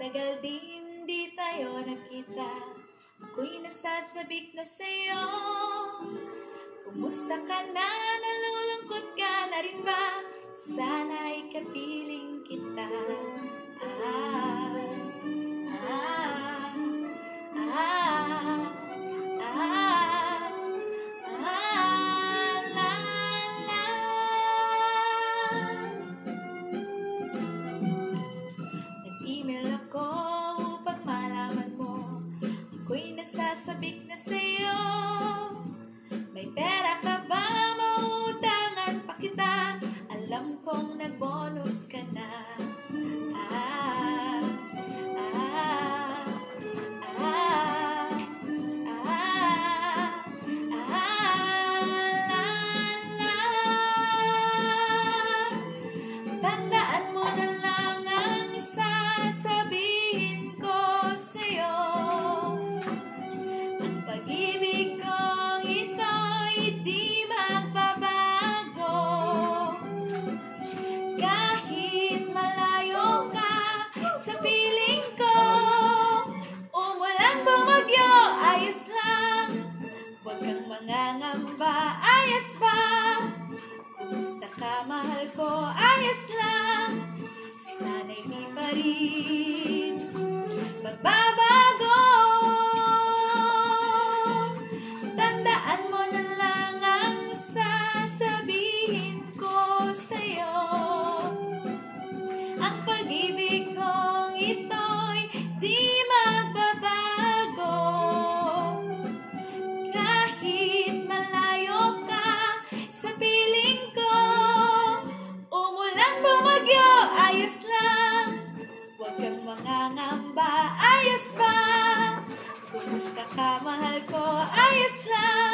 Tagal din di tayo nakita, ako'y nasasabik na sa'yo. Kumusta ka na? Nalulungkot ka na rin ba? Sana'y kapiling kita. Nag-email ako upang malaman mo, ako'y nasasabik na sa'yo. May pera ka ba? Mautangan pa kita. Alam kong nag-bonus ka na. Tandaan mo na lang ang sasabihin ko sa'yo. Ang pag-ibig kong ito'y di magbabago. Kahit malayo ka sa piling ko, umulan bumagyo, ayos lang. Huwag kang mangangamba, ayos pa. Kumusta ka, mahal ko, ayos lang. Sana'y di pa rin magbabago. Tandaan mo na lang ang sasabihin ko sa'yo. Ang pag-ibig kong ito'y di magbabago. Kahit malayo ka sa piling ko, umulan bumagyo, ayos lang. Huwag kang mangangamba, ayos pa. Kumusta ka, mahal ko, ayos lang.